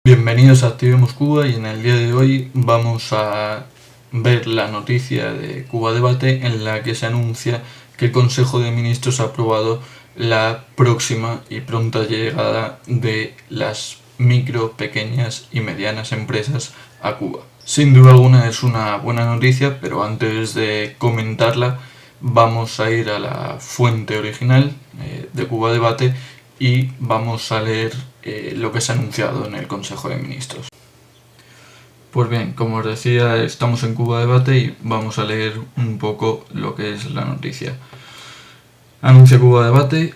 Bienvenidos a Activemos Cuba y en el día de hoy vamos a ver la noticia de Cuba Debate en la que se anuncia que el Consejo de Ministros ha aprobado la próxima y pronta llegada de las micro, pequeñas y medianas empresas a Cuba. Sin duda alguna es una buena noticia, pero antes de comentarla vamos a ir a la fuente original de Cuba Debate y vamos a leer lo que se ha anunciado en el Consejo de Ministros. Pues bien, como os decía, estamos en Cuba Debate y vamos a leer un poco lo que es la noticia. Anuncia Cuba Debate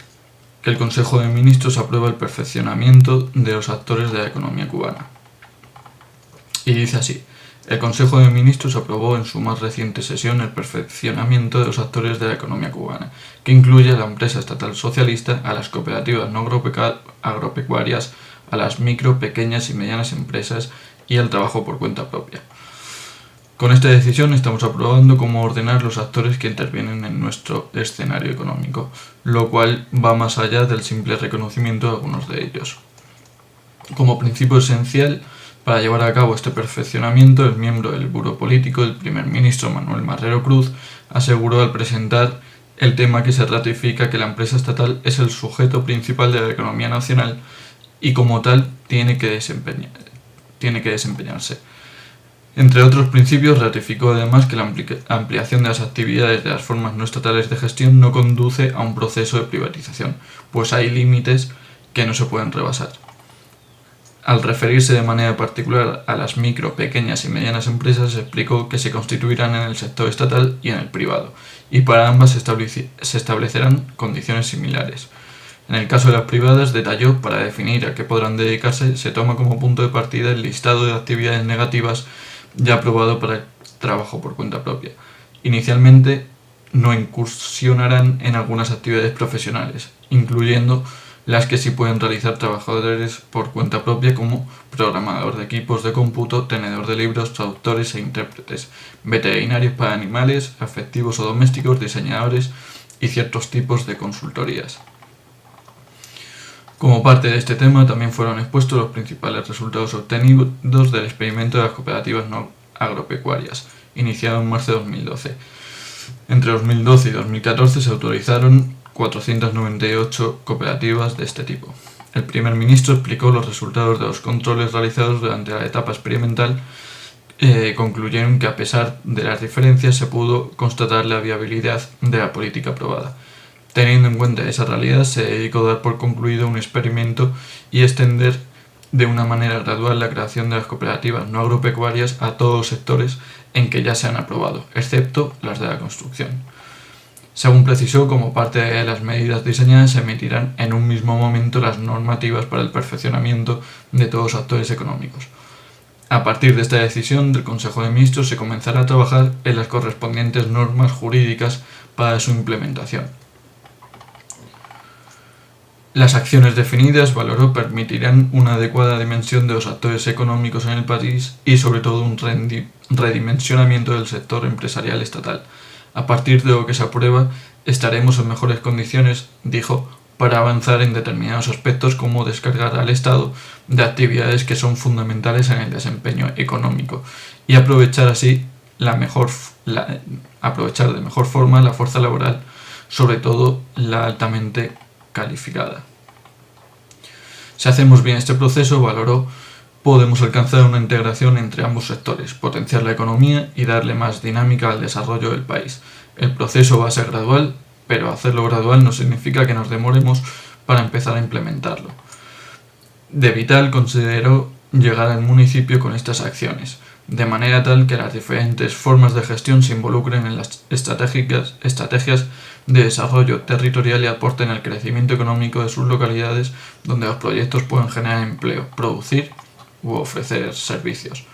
que el Consejo de Ministros aprueba el perfeccionamiento de los actores de la economía cubana. Y dice así: el Consejo de Ministros aprobó en su más reciente sesión el perfeccionamiento de los actores de la economía cubana, que incluye a la empresa estatal socialista, a las cooperativas no agropecuarias, a las micro, pequeñas y medianas empresas y al trabajo por cuenta propia. Con esta decisión estamos aprobando cómo ordenar los actores que intervienen en nuestro escenario económico, lo cual va más allá del simple reconocimiento de algunos de ellos. Como principio esencial para llevar a cabo este perfeccionamiento, el miembro del Buró Político, el primer ministro Manuel Marrero Cruz, aseguró al presentar el tema que se ratifica que la empresa estatal es el sujeto principal de la economía nacional y como tal tiene que desempeñarse. Entre otros principios, ratificó además que la ampliación de las actividades de las formas no estatales de gestión no conduce a un proceso de privatización, pues hay límites que no se pueden rebasar. Al referirse de manera particular a las micro, pequeñas y medianas empresas, explicó que se constituirán en el sector estatal y en el privado, y para ambas se establecerán condiciones similares. En el caso de las privadas, detalló, para definir a qué podrán dedicarse, se toma como punto de partida el listado de actividades negativas ya aprobado para el trabajo por cuenta propia. Inicialmente, no incursionarán en algunas actividades profesionales, incluyendo las que sí pueden realizar trabajadores por cuenta propia como programador de equipos de cómputo, tenedor de libros, traductores e intérpretes, veterinarios para animales, afectivos o domésticos, diseñadores y ciertos tipos de consultorías. Como parte de este tema también fueron expuestos los principales resultados obtenidos del experimento de las cooperativas no agropecuarias, iniciado en marzo de 2012. Entre 2012 y 2014 se autorizaron 498 cooperativas de este tipo. El primer ministro explicó los resultados de los controles realizados durante la etapa experimental. Concluyeron que a pesar de las diferencias se pudo constatar la viabilidad de la política aprobada. Teniendo en cuenta esa realidad, se dedicó a dar por concluido un experimento y extender de una manera gradual la creación de las cooperativas no agropecuarias a todos los sectores en que ya se han aprobado, excepto las de la construcción. Según precisó, como parte de las medidas diseñadas, se emitirán en un mismo momento las normativas para el perfeccionamiento de todos los actores económicos. A partir de esta decisión del Consejo de Ministros se comenzará a trabajar en las correspondientes normas jurídicas para su implementación. Las acciones definidas, valoró, permitirán una adecuada dimensión de los actores económicos en el país y sobre todo un redimensionamiento del sector empresarial estatal. A partir de lo que se aprueba, estaremos en mejores condiciones, dijo, para avanzar en determinados aspectos como descargar al Estado de actividades que son fundamentales en el desempeño económico y aprovechar así aprovechar de mejor forma la fuerza laboral, sobre todo la altamente calificada. Si hacemos bien este proceso, valoró, podemos alcanzar una integración entre ambos sectores, potenciar la economía y darle más dinámica al desarrollo del país. El proceso va a ser gradual, pero hacerlo gradual no significa que nos demoremos para empezar a implementarlo. De vital consideró llegar al municipio con estas acciones, de manera tal que las diferentes formas de gestión se involucren en las estrategias de desarrollo territorial y aporten al crecimiento económico de sus localidades donde los proyectos pueden generar empleo, producir u ofrecer servicios.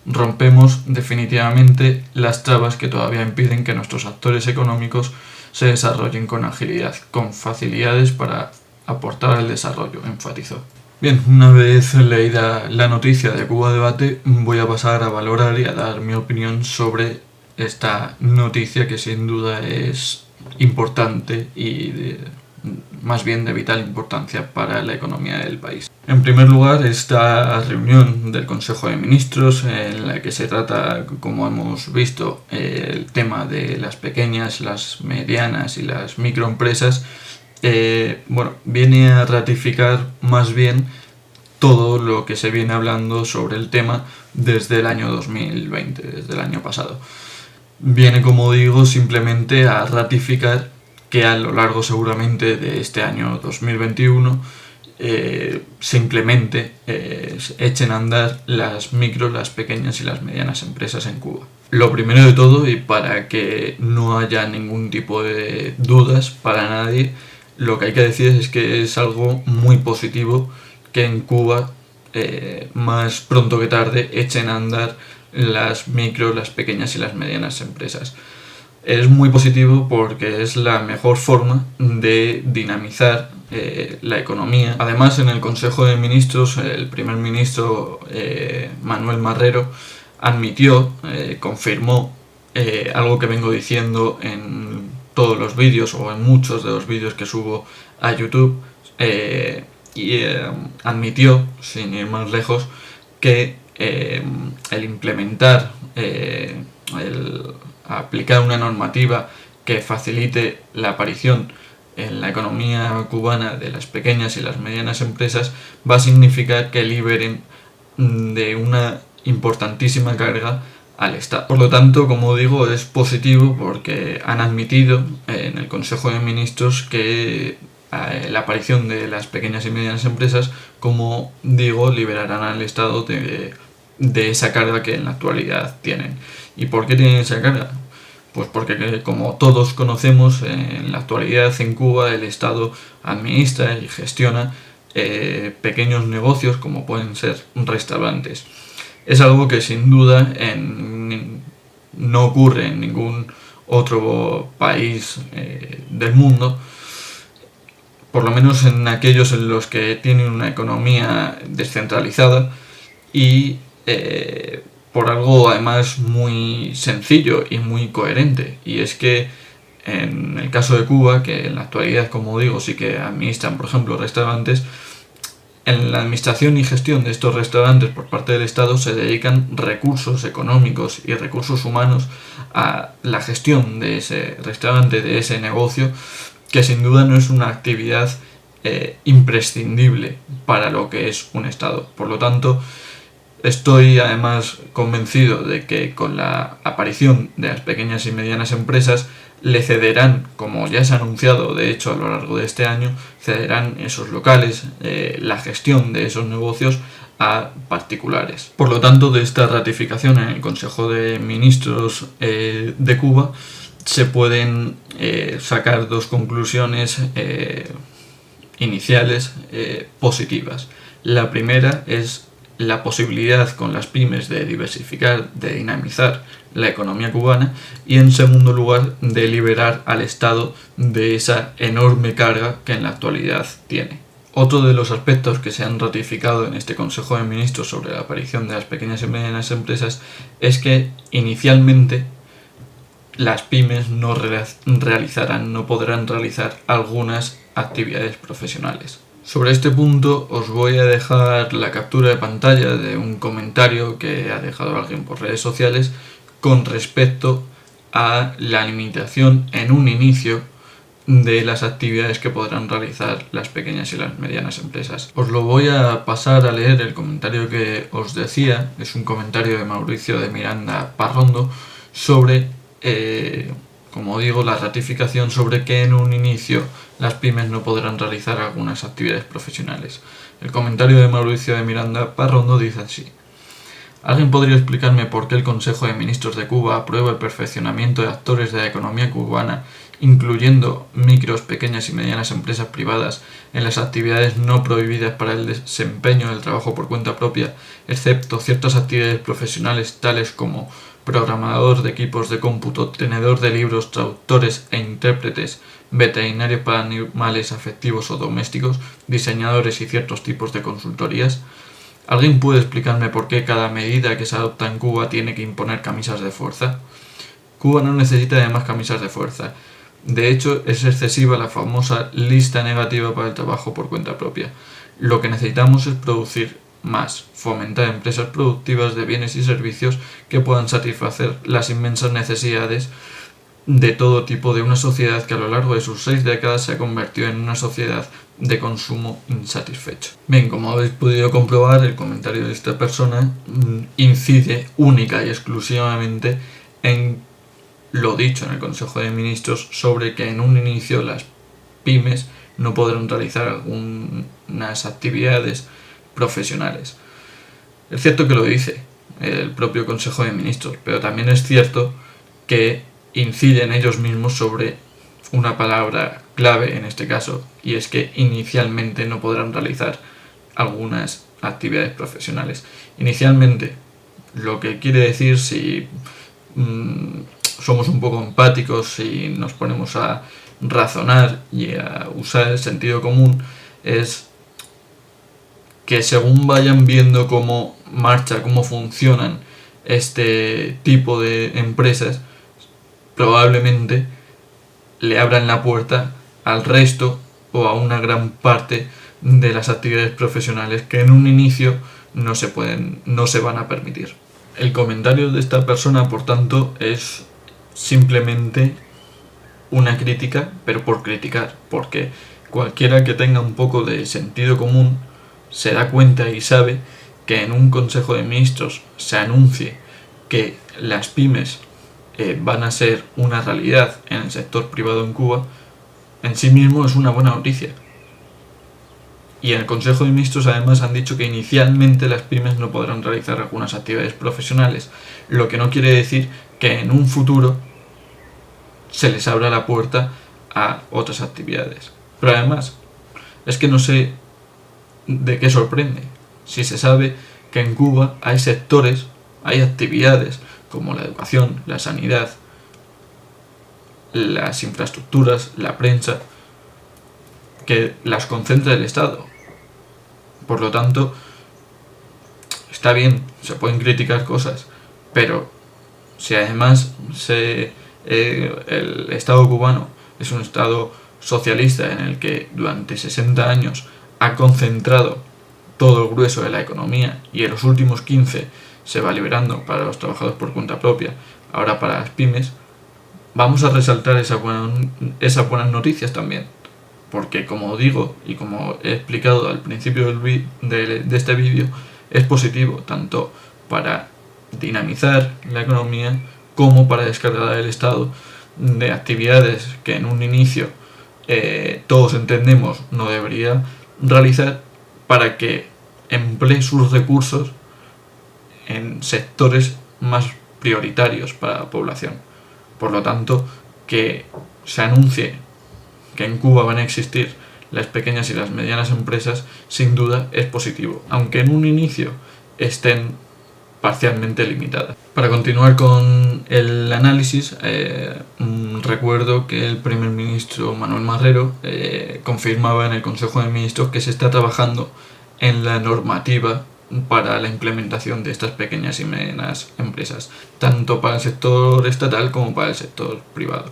Rompemos definitivamente las trabas que todavía impiden que nuestros actores económicos se desarrollen con agilidad, con facilidades para aportar al desarrollo, enfatizó. Bien, una vez leída la noticia de Cuba Debate, voy a pasar a valorar y a dar mi opinión sobre esta noticia que sin duda es importante y de más bien de vital importancia para la economía del país. En primer lugar, esta reunión del Consejo de Ministros, en la que se trata, como hemos visto, el tema de las pequeñas, las medianas y las microempresas, viene a ratificar más bien todo lo que se viene hablando sobre el tema desde el año 2020, desde el año pasado. Viene, como digo, simplemente a ratificar que a lo largo seguramente de este año 2021 se implemente, echen a andar las micro, las pequeñas y las medianas empresas en Cuba. Lo primero de todo, y para que no haya ningún tipo de dudas para nadie, lo que hay que decir es que es algo muy positivo que en Cuba, más pronto que tarde, echen a andar las micro, las pequeñas y las medianas empresas. Es muy positivo porque es la mejor forma de dinamizar la economía. Además, en el Consejo de Ministros, el primer ministro Manuel Marrero admitió, confirmó algo que vengo diciendo en todos los vídeos o en muchos de los vídeos que subo a YouTube, admitió, sin ir más lejos, que el implementar, el aplicar una normativa que facilite la aparición en la economía cubana de las pequeñas y las medianas empresas va a significar que liberen de una importantísima carga al Estado. Por lo tanto, como digo, es positivo porque han admitido en el Consejo de Ministros que la aparición de las pequeñas y medianas empresas, como digo, liberarán al Estado de esa carga que en la actualidad tienen. ¿Y por qué tienen esa carga? Pues porque, como todos conocemos, en la actualidad en Cuba el Estado administra y gestiona pequeños negocios como pueden ser restaurantes. Es algo que sin duda no ocurre en ningún otro país del mundo, por lo menos en aquellos en los que tienen una economía descentralizada y por algo además muy sencillo y muy coherente, y es que en el caso de Cuba, que en la actualidad, como digo, sí que administran, por ejemplo, restaurantes, en la administración y gestión de estos restaurantes por parte del Estado se dedican recursos económicos y recursos humanos a la gestión de ese restaurante, de ese negocio, que sin duda no es una actividad imprescindible para lo que es un Estado. Por lo tanto, estoy además convencido de que con la aparición de las pequeñas y medianas empresas le cederán, como ya se ha anunciado de hecho a lo largo de este año, cederán esos locales, la gestión de esos negocios a particulares. Por lo tanto, de esta ratificación en el Consejo de Ministros de Cuba se pueden sacar dos conclusiones iniciales positivas. La primera es la posibilidad con las pymes de diversificar, de dinamizar la economía cubana, y en segundo lugar de liberar al Estado de esa enorme carga que en la actualidad tiene. Otro de los aspectos que se han ratificado en este Consejo de Ministros sobre la aparición de las pequeñas y medianas empresas es que inicialmente las pymes no podrán realizar algunas actividades profesionales. Sobre este punto os voy a dejar la captura de pantalla de un comentario que ha dejado alguien por redes sociales con respecto a la limitación en un inicio de las actividades que podrán realizar las pequeñas y las medianas empresas. Os lo voy a pasar a leer el comentario que os decía. Es un comentario de Mauricio de Miranda Parrondo sobre, como digo, la ratificación sobre que en un inicio las pymes no podrán realizar algunas actividades profesionales. El comentario de Mauricio de Miranda Parrondo dice así: ¿alguien podría explicarme por qué el Consejo de Ministros de Cuba aprueba el perfeccionamiento de actores de la economía cubana, incluyendo micros, pequeñas y medianas empresas privadas, en las actividades no prohibidas para el desempeño del trabajo por cuenta propia, excepto ciertas actividades profesionales tales como programador de equipos de cómputo, tenedor de libros, traductores e intérpretes, veterinarios para animales afectivos o domésticos, diseñadores y ciertos tipos de consultorías? ¿Alguien puede explicarme por qué cada medida que se adopta en Cuba tiene que imponer camisas de fuerza? Cuba no necesita además camisas de fuerza. De hecho, es excesiva la famosa lista negativa para el trabajo por cuenta propia. Lo que necesitamos es producir más, fomentar empresas productivas de bienes y servicios que puedan satisfacer las inmensas necesidades de todo tipo de una sociedad que a lo largo de sus 6 décadas se ha convertido en una sociedad de consumo insatisfecho. Bien, como habéis podido comprobar, el comentario de esta persona incide única y exclusivamente en lo dicho en el Consejo de Ministros sobre que en un inicio las pymes no podrán realizar algunas actividades profesionales. Es cierto que lo dice el propio Consejo de Ministros, pero también es cierto que inciden ellos mismos sobre una palabra clave en este caso, y es que inicialmente no podrán realizar algunas actividades profesionales. Inicialmente, lo que quiere decir, si somos un poco empáticos y nos ponemos a razonar y a usar el sentido común, es que según vayan viendo cómo marcha, cómo funcionan este tipo de empresas, probablemente le abran la puerta al resto o a una gran parte de las actividades profesionales que en un inicio no se van a permitir. El comentario de esta persona, por tanto, es simplemente una crítica, pero por criticar, porque cualquiera que tenga un poco de sentido común se da cuenta y sabe que en un Consejo de Ministros se anuncie que las pymes van a ser una realidad en el sector privado en Cuba, en sí mismo es una buena noticia. Y en el Consejo de Ministros además han dicho que inicialmente las pymes no podrán realizar algunas actividades profesionales, lo que no quiere decir que en un futuro se les abra la puerta a otras actividades. Pero además, es que no sé de qué sorprende, si se sabe que en Cuba hay sectores, hay actividades como la educación, la sanidad, las infraestructuras, la prensa, que las concentra el Estado. Por lo tanto, está bien, se pueden criticar cosas, pero si además el Estado cubano es un Estado socialista en el que durante 60 años ha concentrado todo el grueso de la economía y en los últimos 15 se va liberando para los trabajadores por cuenta propia, ahora para las pymes, vamos a resaltar esas buenas noticias también. Porque como digo y como he explicado al principio de este vídeo, es positivo tanto para dinamizar la economía como para descargar al Estado de actividades que en un inicio todos entendemos no debería realizar, para que emplee sus recursos en sectores más prioritarios para la población. Por lo tanto, que se anuncie que en Cuba van a existir las pequeñas y las medianas empresas, sin duda es positivo, aunque en un inicio estén parcialmente limitadas. Para continuar con el análisis, recuerdo que el primer ministro Manuel Marrero confirmaba en el Consejo de Ministros que se está trabajando en la normativa para la implementación de estas pequeñas y medianas empresas, tanto para el sector estatal como para el sector privado.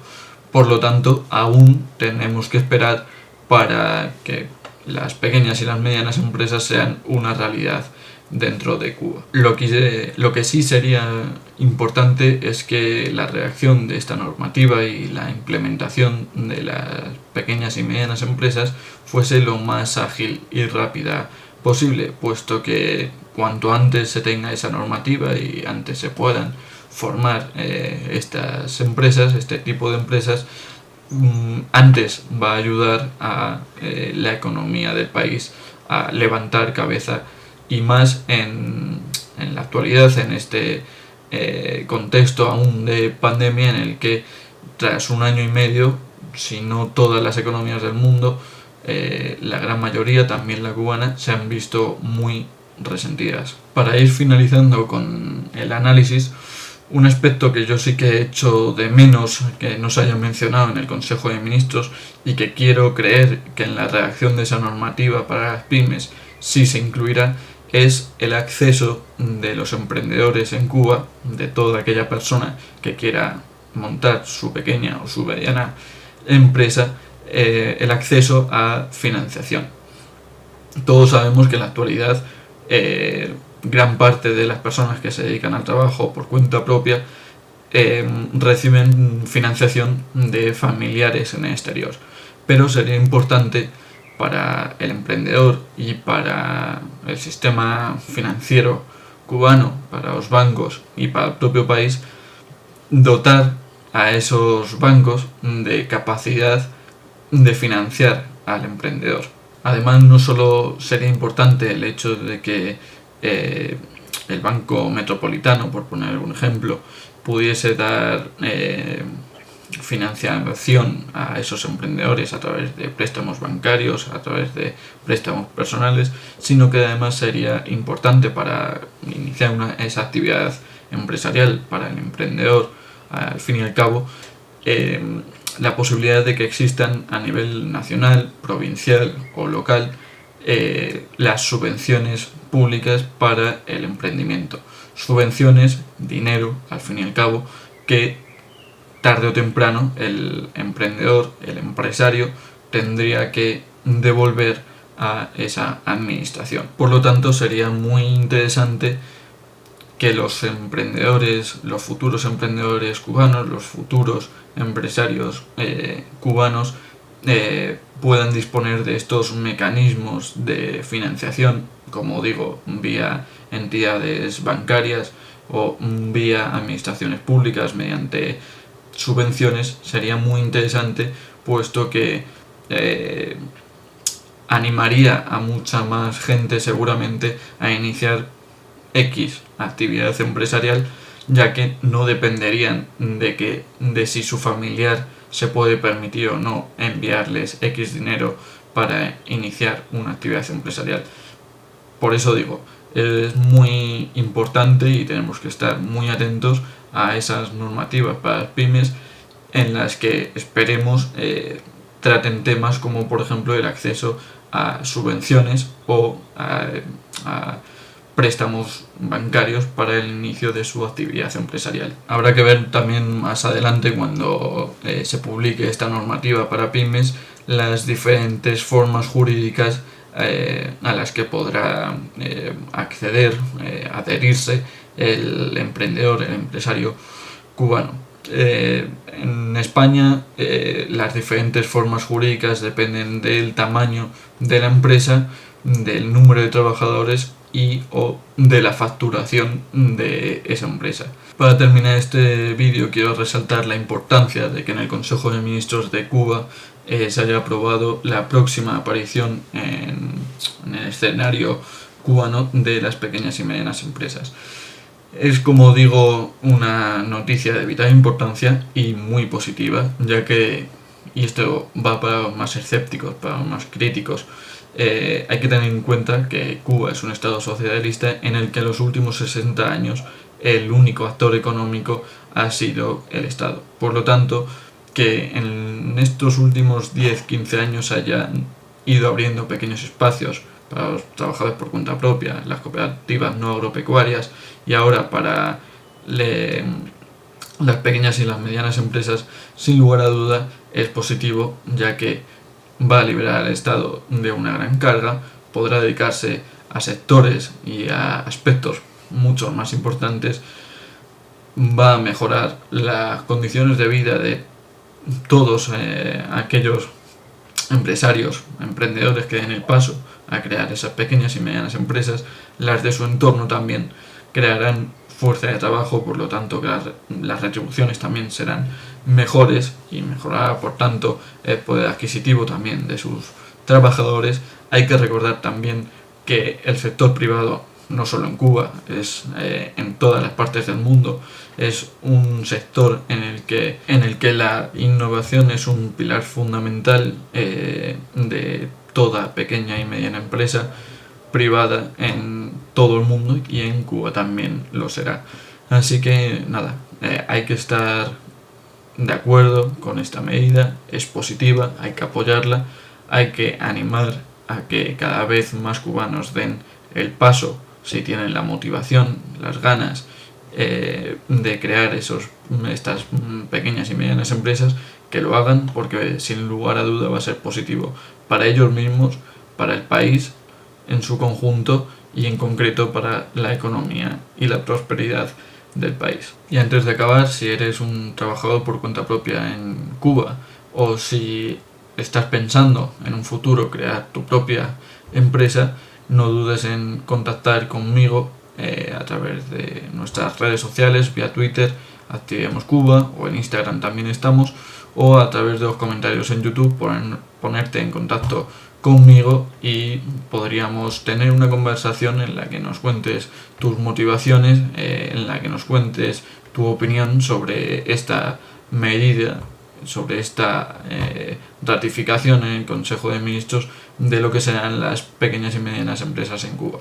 Por lo tanto, aún tenemos que esperar para que las pequeñas y las medianas empresas sean una realidad dentro de Cuba. Lo que sí sería importante es que la redacción de esta normativa y la implementación de las pequeñas y medianas empresas fuese lo más ágil y rápida posible, puesto que cuanto antes se tenga esa normativa y antes se puedan formar estas empresas, este tipo de empresas, antes va a ayudar a la economía del país a levantar cabeza, y más en la actualidad, en este contexto aún de pandemia en el que tras un año y medio, si no todas las economías del mundo, la gran mayoría, también la cubana, se han visto muy resentidas. Para ir finalizando con el análisis, un aspecto que yo sí que he hecho de menos que no se haya mencionado en el Consejo de Ministros y que quiero creer que en la redacción de esa normativa para las pymes sí se incluirá, es el acceso de los emprendedores en Cuba, de toda aquella persona que quiera montar su pequeña o su mediana empresa el acceso a financiación. Todos sabemos que en la actualidad gran parte de las personas que se dedican al trabajo por cuenta propia reciben financiación de familiares en el exterior, pero sería importante para el emprendedor y para el sistema financiero cubano, para los bancos y para el propio país, dotar a esos bancos de capacidad de financiar al emprendedor. Además, no solo sería importante el hecho de que el Banco Metropolitano, por poner un ejemplo, pudiese dar financiación a esos emprendedores a través de préstamos bancarios, a través de préstamos personales, sino que además sería importante para iniciar esa actividad empresarial para el emprendedor, al fin y al cabo, la posibilidad de que existan a nivel nacional, provincial o local las subvenciones públicas para el emprendimiento. Subvenciones, dinero, al fin y al cabo, que tarde o temprano el emprendedor, el empresario, tendría que devolver a esa administración. Por lo tanto, sería muy interesante que los emprendedores, los futuros emprendedores cubanos, los futuros empresarios cubanos puedan disponer de estos mecanismos de financiación, como digo, vía entidades bancarias o vía administraciones públicas mediante subvenciones. Sería muy interesante, puesto que animaría a mucha más gente seguramente a iniciar X actividad empresarial, ya que no dependerían de si su familiar se puede permitir o no enviarles X dinero para iniciar una actividad empresarial. Por eso digo, es muy importante y tenemos que estar muy atentos a esas normativas para las pymes, en las que esperemos traten temas como, por ejemplo, el acceso a subvenciones o a préstamos bancarios para el inicio de su actividad empresarial. Habrá que ver también más adelante, cuando se publique esta normativa para pymes, las diferentes formas jurídicas a las que podrá acceder, adherirse el emprendedor, el empresario cubano. En España las diferentes formas jurídicas dependen del tamaño de la empresa, del número de trabajadores y o de la facturación de esa empresa. Para terminar este vídeo, quiero resaltar la importancia de que en el Consejo de Ministros de Cuba se haya aprobado la próxima aparición en el escenario cubano de las pequeñas y medianas empresas. Es, como digo, una noticia de vital importancia y muy positiva, ya que, y esto va para los más escépticos, para los más críticos, hay que tener en cuenta que Cuba es un estado socialista en el que en los últimos 60 años el único actor económico ha sido el Estado. Por lo tanto, que en estos últimos 10-15 años hayan ido abriendo pequeños espacios para los trabajadores por cuenta propia, las cooperativas no agropecuarias, y ahora para las pequeñas y las medianas empresas, sin lugar a duda es positivo, ya que va a liberar al Estado de una gran carga, podrá dedicarse a sectores y a aspectos mucho más importantes, va a mejorar las condiciones de vida de todos aquellos empresarios, emprendedores que den el paso a crear esas pequeñas y medianas empresas. Las de su entorno también crearán fuerza de trabajo, por lo tanto que las retribuciones también serán mejores y mejorará, por tanto, el poder adquisitivo también de sus trabajadores. Hay que recordar también que el sector privado, no solo en Cuba, es en todas las partes del mundo, es un sector en el que la innovación es un pilar fundamental de toda pequeña y mediana empresa privada en todo el mundo, y en Cuba también lo será. Así que nada, hay que estar de acuerdo con esta medida, es positiva, hay que apoyarla, hay que animar a que cada vez más cubanos den el paso, si tienen la motivación, las ganas de crear estas pequeñas y medianas empresas, que lo hagan, porque sin lugar a duda va a ser positivo para ellos mismos, para el país en su conjunto y en concreto para la economía y la prosperidad del país. Y antes de acabar, si eres un trabajador por cuenta propia en Cuba o si estás pensando en un futuro crear tu propia empresa, no dudes en contactar conmigo a través de nuestras redes sociales, vía Twitter, Activemos Cuba, o en Instagram también estamos, o a través de los comentarios en YouTube, ponerte en contacto conmigo y podríamos tener una conversación en la que nos cuentes tus motivaciones, en la que nos cuentes tu opinión sobre esta medida, sobre esta ratificación en el Consejo de Ministros de lo que serán las pequeñas y medianas empresas en Cuba.